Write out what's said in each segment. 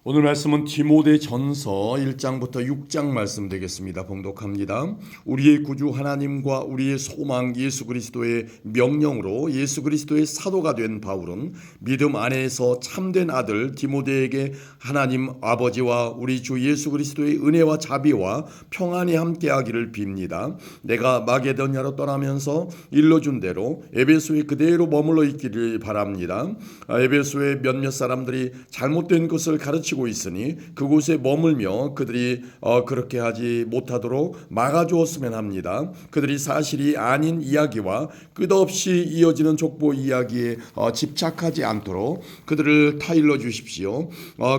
오늘 말씀은 디모데전서 1장부터 6장 말씀 되겠습니다. 봉독합니다. 우리의 구주 하나님과 우리의 소망 예수 그리스도의 명령으로 예수 그리스도의 사도가 된 바울은 믿음 안에서 참된 아들 디모데에게 하나님 아버지와 우리 주 예수 그리스도의 은혜와 자비와 평안이 함께하기를 빕니다. 내가 마게도냐로 떠나면서 일러준 대로 에베소에 그대로 머물러 있기를 바랍니다. 에베소의 몇몇 사람들이 잘못된 것을 가르치고 있으니 그곳에 머물며 그들이 그렇게 하지 못하도록 막아주었으면 합니다. 그들이 사실이 아닌 이야기와 끝없이 이어지는 족보 이야기에 집착하지 않도록 그들을 타일러 주십시오.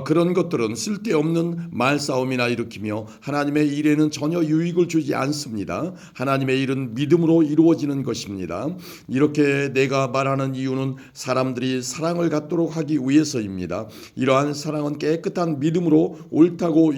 그런 것들은 쓸데없는 말싸움이나 일으키며 하나님의 일에는 전혀 유익을 주지 않습니다. 하나님의 일은 믿음으로 이루어지는 것입니다. 이렇게 내가 말하는 이유는 사람들이 사랑을 갖도록 하기 위해서입니다. 이러한 사랑은 깨끗한 믿음으로 옳다고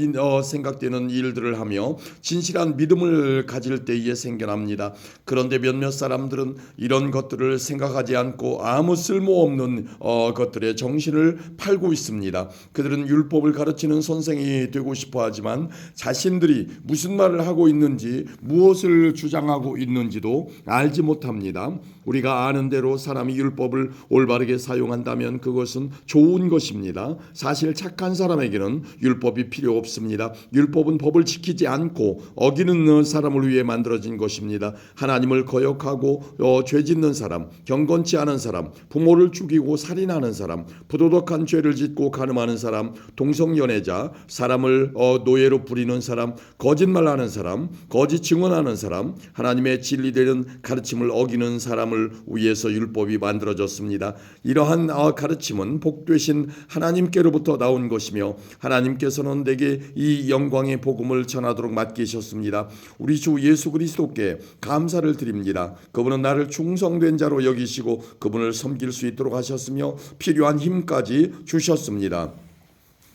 생각되는 일들을 하며 진실한 믿음을 가질 때에 생겨납니다. 그런데 몇몇 사람들은 이런 것들을 생각하지 않고 아무 쓸모없는 것들에 정신을 팔고 있습니다. 그들은 율법을 가르치는 선생이 되고 싶어 하지만 자신들이 무슨 말을 하고 있는지 무엇을 주장하고 있는지도 알지 못합니다. 우리가 아는 대로 사람이 율법을 올바르게 사용한다면 그것은 좋은 것입니다. 사실 착한 사람에게는 율법이 필요 없습니다. 율법은 법을 지키지 않고 어기는 사람을 위해 만들어진 것입니다. 하나님을 거역하고 죄짓는 사람, 경건치 않은 사람, 부모를 죽이고 살인하는 사람, 부도덕한 죄를 짓고 간음하는 사람, 동성연애자, 사람을 노예로 부리는 사람, 거짓말하는 사람, 거짓 증언하는 사람, 하나님의 진리되는 가르침을 어기는 사람을 위해서 율법이 만들어졌습니다. 이러한 가르침은 복되신 하나님께로부터 나온 것이며 하나님께서는 내게 이 영광의 복음을 전하도록 맡기셨습니다. 우리 주 예수 그리스도께 감사를 드립니다. 그분은 나를 충성된 자로 여기시고 그분을 섬길 수 있도록 하셨으며 필요한 힘까지 주셨습니다.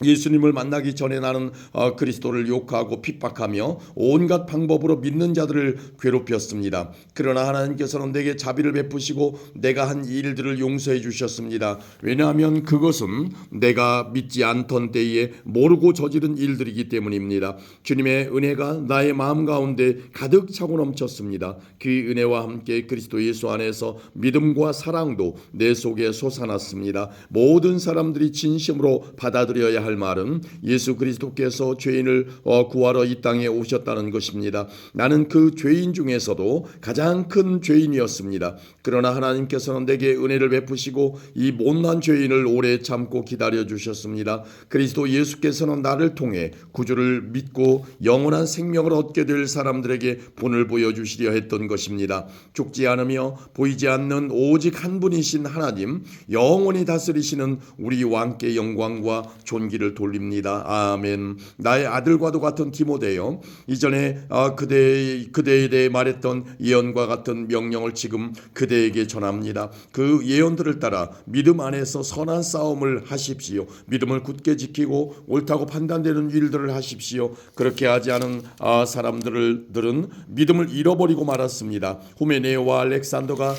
예수님을 만나기 전에 나는 그리스도를 욕하고 핍박하며 온갖 방법으로 믿는 자들을 괴롭혔습니다. 그러나 하나님께서는 내게 자비를 베푸시고 내가 한 일들을 용서해 주셨습니다. 왜냐하면 그것은 내가 믿지 않던 때에 모르고 저지른 일들이기 때문입니다. 주님의 은혜가 나의 마음 가운데 가득 차고 넘쳤습니다. 그 은혜와 함께 그리스도 예수 안에서 믿음과 사랑도 내 속에 솟아났습니다. 모든 사람들이 진심으로 받아들여야 할 말은 예수 그리스도께서 죄인을 구하러 이 땅에 오셨다는 것입니다. 나는 그 죄인 중에서도 가장 큰 죄인이었습니다. 그러나 하나님께서는 내게 은혜를 베푸시고 이 못난 죄인을 오래 참고 기다려 주셨습니다. 그리스도 예수께서는 나를 통해 구주를 믿고 영원한 생명을 얻게 될 사람들에게 본을 보여주시려 했던 것입니다. 죽지 않으며 보이지 않는 오직 한 분이신 하나님, 영원히 다스리시는 우리 왕께 영광과 존귀를 돌립니다. 아멘. 나의 아들과도 같은 디모데요. 이전에 그대에 대해 말했던 예언과 같은 명령을 지금 그대에게 전합니다. 그 예언들을 따라 믿음 안에서 선한 싸움을 하십시오. 믿음을 굳게 지키고 옳다고 판단되는 일들을 하십시오. 그렇게 하지 않은 사람들은 믿음을 잃어버리고 말았습니다. 후메네오와 알렉산더가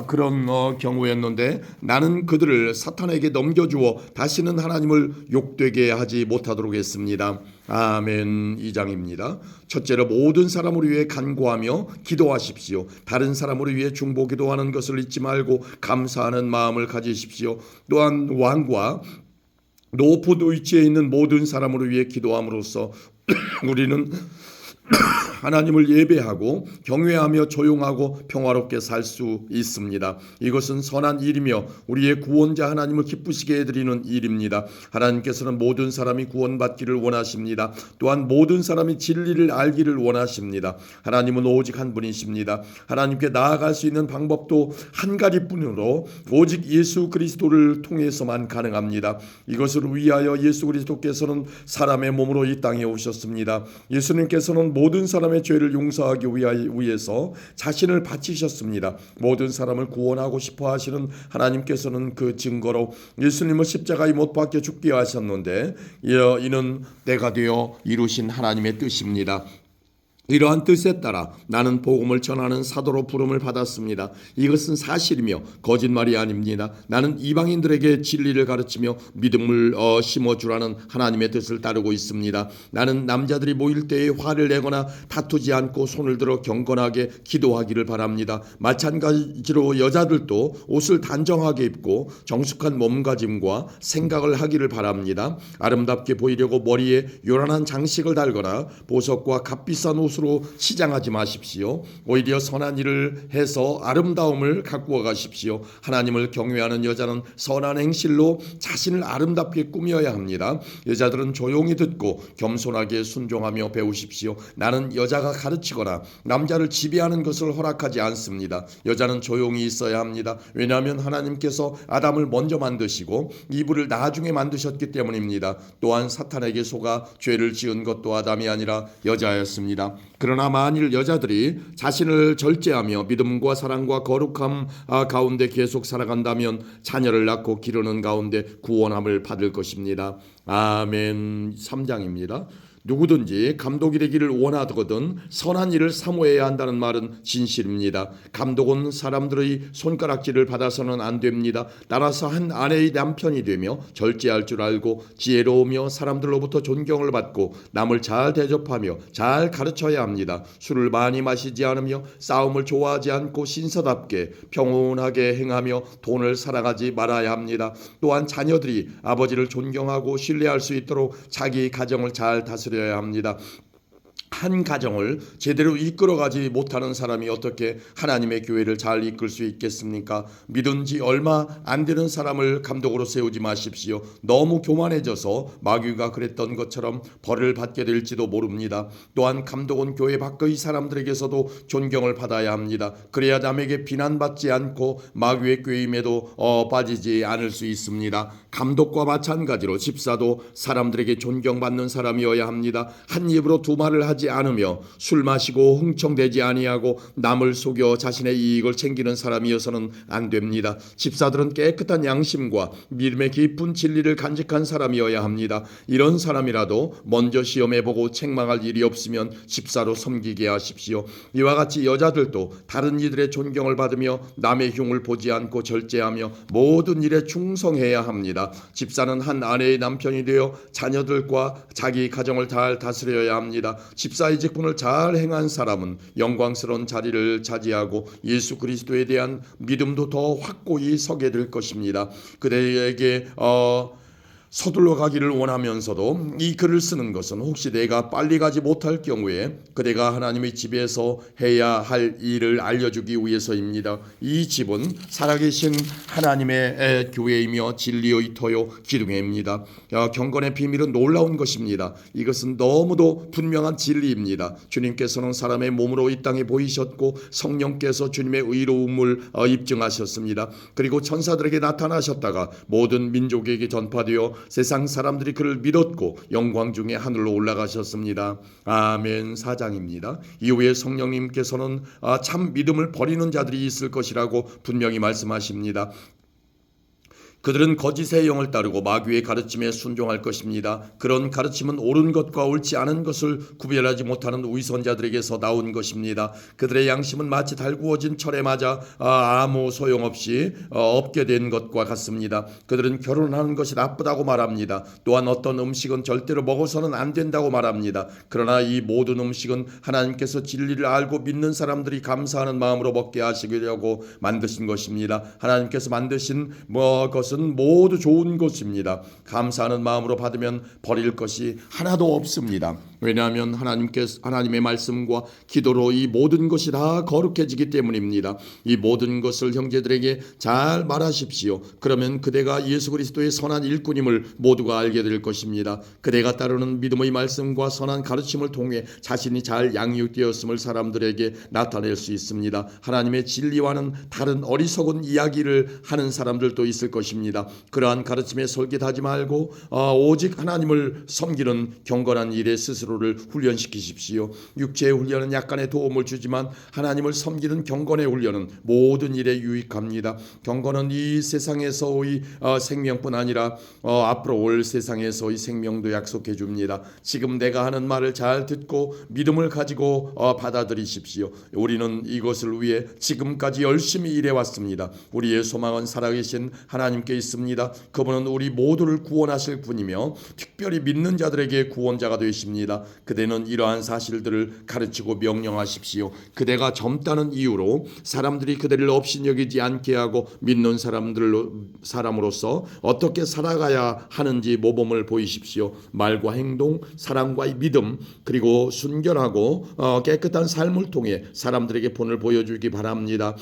그런 경우였는데 나는 그들을 사탄에게 넘겨주어 다시는 하나님을 욕되게 하지 못하도록 했습니다. 아멘. 2장입니다. 첫째로 모든 사람을 위해 간구하며 기도하십시오. 다른 사람을 위해 중보기도 하는 것을 잊지 말고 감사하는 마음을 가지십시오. 또한 왕과 높은 위치에 있는 모든 사람을 위해 기도함으로써 우리는 하나님을 예배하고 경외하며 조용하고 평화롭게 살 수 있습니다. 이것은 선한 일이며 우리의 구원자 하나님을 기쁘시게 해드리는 일입니다. 하나님께서는 모든 사람이 구원받기를 원하십니다. 또한 모든 사람이 진리를 알기를 원하십니다. 하나님은 오직 한 분이십니다. 하나님께 나아갈 수 있는 방법도 한 가지뿐으로 오직 예수 그리스도를 통해서만 가능합니다. 이것을 위하여 예수 그리스도께서는 사람의 몸으로 이 땅에 오셨습니다. 예수님께서는 모든 사람의 죄를 용서하기 위해서 자신을 바치셨습니다. 모든 사람을 구원하고 싶어 하시는 하나님께서는 그 증거로 예수님을 십자가에 못 박혀 죽게 하셨는데 이는 때가 되어 이루신 하나님의 뜻입니다. 이러한 뜻에 따라 나는 복음을 전하는 사도로 부름을 받았습니다. 이것은 사실이며 거짓말이 아닙니다. 나는 이방인들에게 진리를 가르치며 믿음을 심어주라는 하나님의 뜻을 따르고 있습니다. 나는 남자들이 모일 때에 화를 내거나 다투지 않고 손을 들어 경건하게 기도하기를 바랍니다. 마찬가지로 여자들도 옷을 단정하게 입고 정숙한 몸가짐과 생각을 하기를 바랍니다. 아름답게 보이려고 머리에 요란한 장식을 달거나 보석과 값비싼 옷으로 시장하지 마십시오. 오히려 선한 일을 해서 아름다움을 가꾸어 가십시오. 하나님을 경외하는 여자는 선한 행실로 자신을 아름답게 꾸며야 합니다. 여자들은 조용히 듣고 겸손하게 순종하며 배우십시오. 나는 여자가 가르치거나 남자를 지배하는 것을 허락하지 않습니다. 여자는 조용히 있어야 합니다. 왜냐하면 하나님께서 아담을 먼저 만드시고 이브를 나중에 만드셨기 때문입니다. 또한 사탄에게 속아 죄를 지은 것도 아담이 아니라 여자였습니다. 그러나 만일 여자들이 자신을 절제하며 믿음과 사랑과 거룩함 가운데 계속 살아간다면 자녀를 낳고 기르는 가운데 구원함을 받을 것입니다. 아멘. 3장입니다. 누구든지 감독이 되기를 원하거든 선한 일을 사모해야 한다는 말은 진실입니다. 감독은 사람들의 손가락질을 받아서는 안 됩니다. 따라서 한 아내의 남편이 되며 절제할 줄 알고 지혜로우며 사람들로부터 존경을 받고 남을 잘 대접하며 잘 가르쳐야 합니다. 술을 많이 마시지 않으며 싸움을 좋아하지 않고 신사답게 평온하게 행하며 돈을 사랑하지 말아야 합니다. 또한 자녀들이 아버지를 존경하고 신뢰할 수 있도록 자기 가정을 잘 다스려야 합니다. 한 가정을 제대로 이끌어가지 못하는 사람이 어떻게 하나님의 교회를 잘 이끌 수 있겠습니까? 믿은 지 얼마 안 되는 사람을 감독으로 세우지 마십시오. 너무 교만해져서 마귀가 그랬던 것처럼 벌을 받게 될지도 모릅니다. 또한 감독은 교회 밖의 사람들에게서도 존경을 받아야 합니다. 그래야 남에게 비난받지 않고 마귀의 꾀임에도 빠지지 않을 수 있습니다. 감독과 마찬가지로 집사도 사람들에게 존경받는 사람이어야 합니다. 한 입으로 두 말을 하지 않으며 술 마시고 흥청대지 아니하고 남을 속여 자신의 이익을 챙기는 사람이어서는 안 됩니다. 집사들은 깨끗한 양심과 믿음의 깊은 진리를 간직한 사람이어야 합니다. 이런 사람이라도 먼저 시험해보고 책망할 일이 없으면 집사로 섬기게 하십시오. 이와 같이 여자들도 다른 이들의 존경을 받으며 남의 흉을 보지 않고 절제하며 모든 일에 충성해야 합니다. 집사는 한 아내의 남편이 되어 자녀들과 자기 가정을 잘 다스려야 합니다. 집사의 직분을 잘 행한 사람은 영광스러운 자리를 차지하고 예수 그리스도에 대한 믿음도 더 확고히 서게 될 것입니다. 그대에게 서둘러 가기를 원하면서도 이 글을 쓰는 것은 혹시 내가 빨리 가지 못할 경우에 그대가 하나님의 집에서 해야 할 일을 알려주기 위해서입니다. 이 집은 살아계신 하나님의 교회이며 진리의 터요 기둥입니다. 경건의 비밀은 놀라운 것입니다. 이것은 너무도 분명한 진리입니다. 주님께서는 사람의 몸으로 이 땅에 보이셨고 성령께서 주님의 의로움을 입증하셨습니다. 그리고 천사들에게 나타나셨다가 모든 민족에게 전파되어 세상 사람들이 그를 믿었고 영광 중에 하늘로 올라가셨습니다. 아멘. 4장입니다. 이후에 성령님께서는 참 믿음을 버리는 자들이 있을 것이라고 분명히 말씀하십니다. 그들은 거짓의 영을 따르고 마귀의 가르침에 순종할 것입니다. 그런 가르침은 옳은 것과 옳지 않은 것을 구별하지 못하는 위선자들에게서 나온 것입니다. 그들의 양심은 마치 달구어진 철에 맞아 아무 소용없이 없게 된 것과 같습니다. 그들은 결혼하는 것이 나쁘다고 말합니다. 또한 어떤 음식은 절대로 먹어서는 안 된다고 말합니다. 그러나 이 모든 음식은 하나님께서 진리를 알고 믿는 사람들이 감사하는 마음으로 먹게 하시려고 만드신 것입니다. 하나님께서 만드신 것은 모두 좋은 것입니다. 감사하는 마음으로 받으면 버릴 것이 하나도 없습니다. 왜냐하면 하나님의 말씀과 기도로 이 모든 것이 다 거룩해지기 때문입니다. 이 모든 것을 형제들에게 잘 말하십시오. 그러면 그대가 예수 그리스도의 선한 일꾼임을 모두가 알게 될 것입니다. 그대가 따르는 믿음의 말씀과 선한 가르침을 통해 자신이 잘 양육되었음을 사람들에게 나타낼 수 있습니다. 하나님의 진리와는 다른 어리석은 이야기를 하는 사람들도 있을 것입니다. 그러한 가르침에 솔깃하지 말고 오직 하나님을 섬기는 경건한 일에 스스로 스스로를 훈련시키십시오. 육체의 훈련은 약간의 도움을 주지만 하나님을 섬기는 경건의 훈련은 모든 일에 유익합니다. 경건은 이 세상에서의 생명뿐 아니라 앞으로 올 세상에서의 생명도 약속해 줍니다. 지금 내가 하는 말을 잘 듣고 믿음을 가지고 받아들이십시오. 우리는 이것을 위해 지금까지 열심히 일해왔습니다. 우리의 소망은 살아계신 하나님께 있습니다. 그분은 우리 모두를 구원하실 분이며 특별히 믿는 자들에게 구원자가 되십니다. 그대는 이러한 사실들을 가르치고 명령하십시오. 그대가 젊다는 이유로 사람들이 그대를 없이 여기지 않게 하고 믿는 사람으로서 어떻게 살아가야 하는지 모범을 보이십시오. 말과 행동, 사랑과의 믿음, 그리고 순결하고 깨끗한 삶을 통해 사람들에게 본을 보여주기 바랍니다.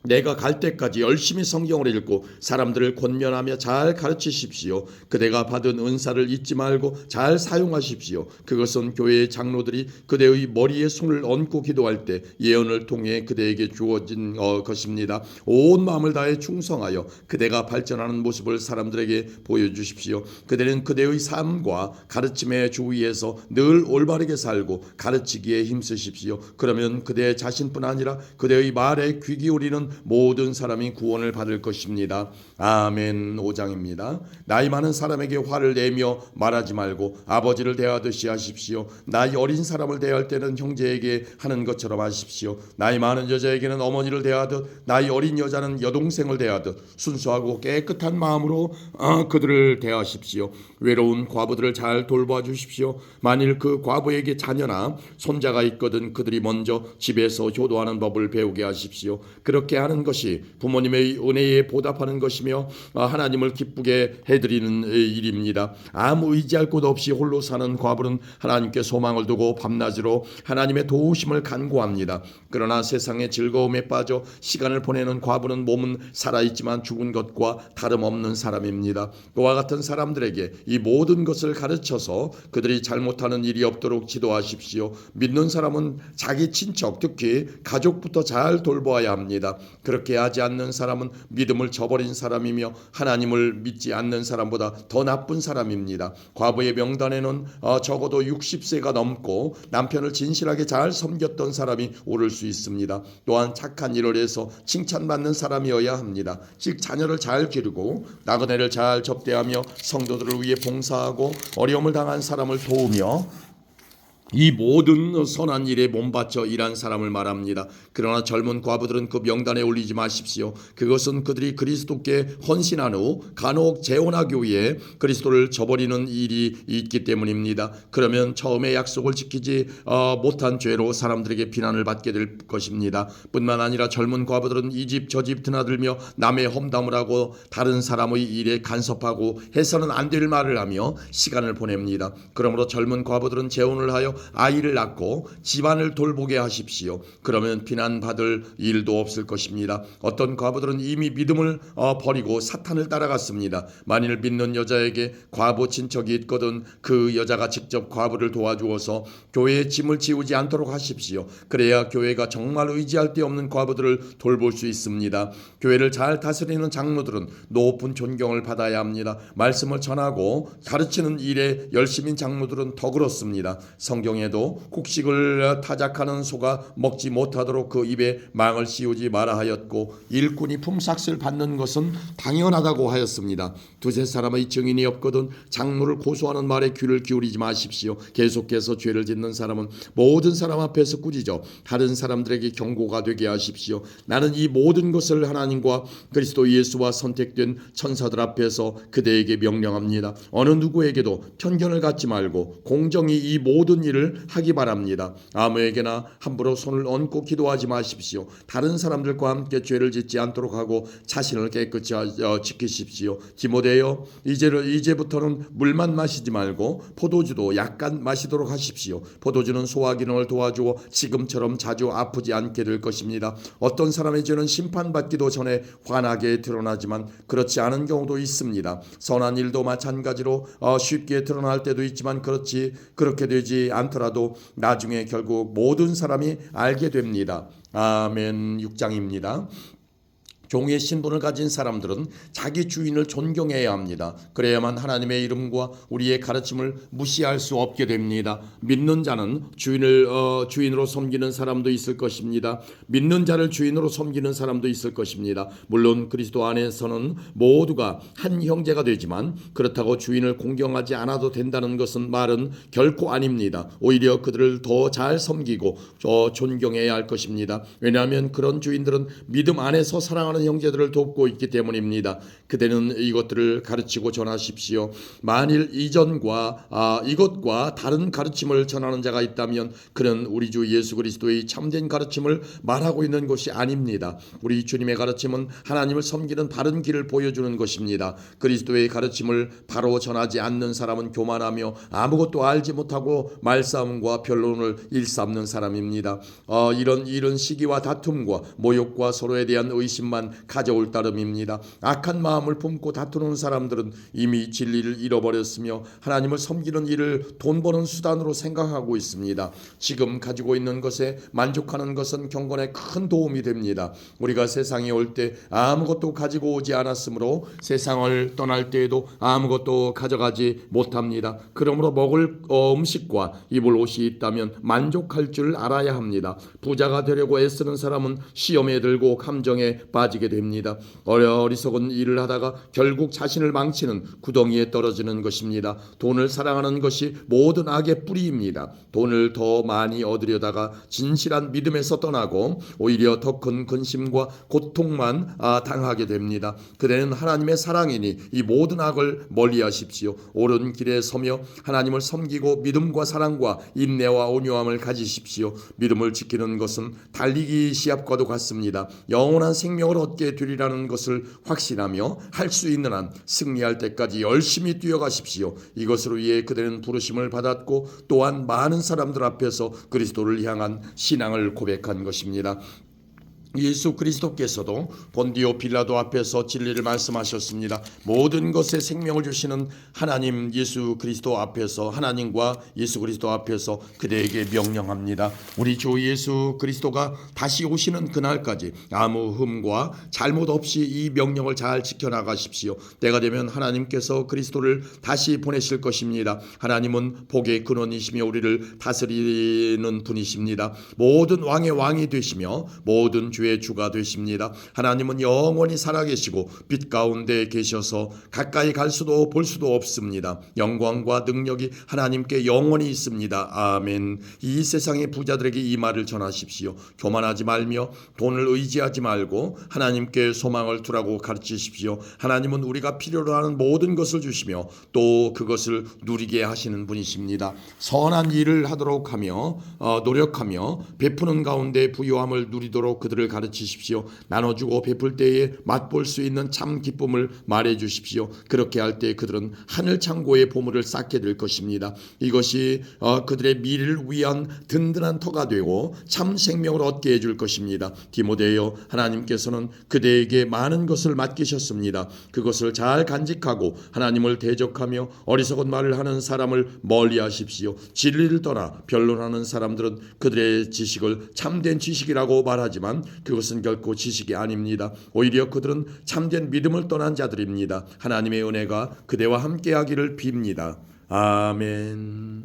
내가 갈 때까지 열심히 성경을 읽고 사람들을 권면하며 잘 가르치십시오. 그대가 받은 은사를 잊지 말고 잘 사용하십시오. 그것은 교회의 장로들이 그대의 머리에 손을 얹고 기도할 때 예언을 통해 그대에게 주어진 것입니다. 온 마음을 다해 충성하여 그대가 발전하는 모습을 사람들에게 보여주십시오. 그대는 그대의 삶과 가르침의 주위에서 늘 올바르게 살고 가르치기에 힘쓰십시오. 그러면 그대 자신뿐 아니라 그대의 말에 귀 기울이는 모든 사람이 구원을 받을 것입니다. 아멘. 5장입니다. 나이 많은 사람에게 화를 내며 말하지 말고 아버지를 대하듯이 하십시오. 나이 어린 사람을 대할 때는 형제에게 하는 것처럼 하십시오. 나이 많은 여자에게는 어머니를 대하듯 나이 어린 여자는 여동생을 대하듯 순수하고 깨끗한 마음으로 그들을 대하십시오. 외로운 과부들을 잘 돌봐 주십시오. 만일 그 과부에게 자녀나 손자가 있거든 그들이 먼저 집에서 효도하는 법을 배우게 하십시오. 그렇게 하는 것이 부모님의 은혜에 보답하는 것이며 하나님을 기쁘게 해드리는 일입니다. 아무 의지할 곳 없이 홀로 사는 과부는 하나님께 소망을 두고 밤낮으로 하나님의 도우심을 간구합니다. 그러나 세상의 즐거움에 빠져 시간을 보내는 과부는 몸은 살아있지만 죽은 것과 다름없는 사람입니다. 그와 같은 사람들에게 이 모든 것을 가르쳐서 그들이 잘못하는 일이 없도록 지도하십시오. 믿는 사람은 자기 친척, 특히 가족부터 잘 돌보아야 합니다. 그렇게 하지 않는 사람은 믿음을 저버린 사람이며 하나님을 믿지 않는 사람보다 더 나쁜 사람입니다. 과부의 명단에는 적어도 60세가 넘고 남편을 진실하게 잘 섬겼던 사람이 오를 수 있습니다. 또한 착한 일을 해서 칭찬받는 사람이어야 합니다. 즉 자녀를 잘 기르고 나그네를 잘 접대하며 성도들을 위해 봉사하고 어려움을 당한 사람을 도우며 이 모든 선한 일에 몸바쳐 일한 사람을 말합니다. 그러나 젊은 과부들은 그 명단에 올리지 마십시오. 그것은 그들이 그리스도께 헌신한 후 간혹 재혼하기 위해 그리스도를 저버리는 일이 있기 때문입니다. 그러면 처음에 약속을 지키지 못한 죄로 사람들에게 비난을 받게 될 것입니다. 뿐만 아니라 젊은 과부들은 이 집 저 집 드나들며 남의 험담을 하고 다른 사람의 일에 간섭하고 해서는 안 될 말을 하며 시간을 보냅니다. 그러므로 젊은 과부들은 재혼을 하여 아이를 낳고 집안을 돌보게 하십시오. 그러면 비난받을 일도 없을 것입니다. 어떤 과부들은 이미 믿음을 버리고 사탄을 따라갔습니다. 만일 믿는 여자에게 과부 친척이 있거든 그 여자가 직접 과부를 도와주어서 교회의 짐을 지우지 않도록 하십시오. 그래야 교회가 정말 의지할 데 없는 과부들을 돌볼 수 있습니다. 교회를 잘 다스리는 장로들은 높은 존경을 받아야 합니다. 말씀을 전하고 가르치는 일에 열심인 장로들은 더 그렇습니다. 성경에도 곡식을 타작하는 소가 먹지 못하도록 그 입에 망을 씌우지 말아 하였고 일꾼이 품삯을 받는 것은 당연하다고 하였습니다. 두세 사람의 증인이 없거든 장로를 고소하는 말에 귀를 기울이지 마십시오. 계속해서 죄를 짓는 사람은 모든 사람 앞에서 꾸짖어 다른 사람들에게 경고가 되게 하십시오. 나는 이 모든 것을 하나님과 그리스도 예수와 선택된 천사들 앞에서 그대에게 명령합니다. 어느 누구에게도 편견을 갖지 말고 공정히 이 모든 일을 하기 바랍니다. 아무에게나 함부로 손을 얹고 기도하지 마십시오. 다른 사람들과 함께 죄를 짓지 않도록 하고 자신을 깨끗이 지키십시오. 디모데여, 이제부터는 물만 마시지 말고 포도주도 약간 마시도록 하십시오. 포도주는 소화 기능을 도와주어 지금처럼 자주 아프지 않게 될 것입니다. 어떤 사람의 죄는 심판받기도 전에 환하게 드러나지만 그렇지 않은 경우도 있습니다. 선한 일도 마찬가지로 쉽게 드러날 때도 있지만 그렇게 되지 않더라도 나중에 결국 모든 사람이 알게 됩니다. 아멘. 6장입니다. 종의 신분을 가진 사람들은 자기 주인을 존경해야 합니다. 그래야만 하나님의 이름과 우리의 가르침을 무시할 수 없게 됩니다. 믿는 자는 주인으로 섬기는 사람도 있을 것입니다. 믿는 자를 주인으로 섬기는 사람도 있을 것입니다. 물론 그리스도 안에서는 모두가 한 형제가 되지만 그렇다고 주인을 공경하지 않아도 된다는 것은 말은 결코 아닙니다. 오히려 그들을 더 잘 섬기고 존경해야 할 것입니다. 왜냐하면 그런 주인들은 믿음 안에서 사랑하는 형제들을 돕고 있기 때문입니다. 그대는 이것들을 가르치고 전하십시오. 만일 이것과 다른 가르침을 전하는 자가 있다면 그는 우리 주 예수 그리스도의 참된 가르침을 말하고 있는 것이 아닙니다. 우리 주님의 가르침은 하나님을 섬기는 바른 길을 보여주는 것입니다. 그리스도의 가르침을 바로 전하지 않는 사람은 교만하며 아무것도 알지 못하고 말싸움과 변론을 일삼는 사람입니다. 이런 시기와 다툼과 모욕과 서로에 대한 의심만 가져올 따름입니다. 악한 마음을 품고 다투는 사람들은 이미 진리를 잃어버렸으며 하나님을 섬기는 일을 돈 버는 수단으로 생각하고 있습니다. 지금 가지고 있는 것에 만족하는 것은 경건에 큰 도움이 됩니다. 우리가 세상에 올 때 아무것도 가지고 오지 않았으므로 세상을 떠날 때에도 아무것도 가져가지 못합니다. 그러므로 먹을 음식과 입을 옷이 있다면 만족할 줄 알아야 합니다. 부자가 되려고 애쓰는 사람은 시험에 들고 감정에 빠지게 됩니다. 어리석은 일을 하다가 결국 자신을 망치는 구덩이에 떨어지는 것입니다. 돈을 사랑하는 것이 모든 악의 뿌리입니다. 돈을 더 많이 얻으려다가 진실한 믿음에서 떠나고 오히려 더 큰 근심과 고통만 당하게 됩니다. 그대는 하나님의 사랑이니 이 모든 악을 멀리하십시오. 옳은 길에 서며 하나님을 섬기고 믿음과 사랑과 인내와 온유함을 가지십시오. 믿음을 지키는 것은 달리기 시합과도 같습니다. 영원한 생명을 얻게 되리라는 것을 확신하며 할 수 있는 한 승리할 때까지 열심히 뛰어가십시오. 이것으로 위해 그대는 부르심을 받았고 또한 많은 사람들 앞에서 그리스도를 향한 신앙을 고백한 것입니다. 예수 그리스도께서도 본디오 빌라도 앞에서 진리를 말씀하셨습니다. 모든 것에 생명을 주시는 하나님 예수 그리스도 앞에서 하나님과 예수 그리스도 앞에서 그대에게 명령합니다. 우리 주 예수 그리스도가 다시 오시는 그날까지 아무 흠과 잘못 없이 이 명령을 잘 지켜나가십시오. 때가 되면 하나님께서 그리스도를 다시 보내실 것입니다. 하나님은 복의 근원이시며 우리를 다스리는 분이십니다. 모든 왕의 왕이 되시며 모든 주의 주가 되십니다. 하나님은 영원히 살아계시고 빛 가운데 계셔서 가까이 갈 수도 볼 수도 없습니다. 영광과 능력이 하나님께 영원히 있습니다. 아멘. 이 세상의 부자들에게 이 말을 전하십시오. 교만하지 말며 돈을 의지하지 말고 하나님께 소망을 두라고 가르치십시오. 하나님은 우리가 필요로 하는 모든 것을 주시며 또 그것을 누리게 하시는 분이십니다. 선한 일을 하도록 하며 노력하며 베푸는 가운데 부요함을 누리도록 그들을 가르치십시오. 나눠주고 베풀 때에 맛볼 수 있는 참 기쁨을 말해주십시오. 그렇게 할 때 그들은 하늘 창고의 보물을 쌓게 될 것입니다. 이것이 그들의 미래를 위한 든든한 터가 되고 참 생명을 얻게 해줄 것입니다. 디모데여, 하나님께서는 그대에게 많은 것을 맡기셨습니다. 그것을 잘 간직하고 하나님을 대적하며 어리석은 말을 하는 사람을 멀리하십시오. 진리를 떠나 변론하는 사람들은 그들의 지식을 참된 지식이라고 말하지만 그것은 결코 지식이 아닙니다. 오히려 그들은 참된 믿음을 떠난 자들입니다. 하나님의 은혜가 그대와 함께하기를 빕니다. 아멘.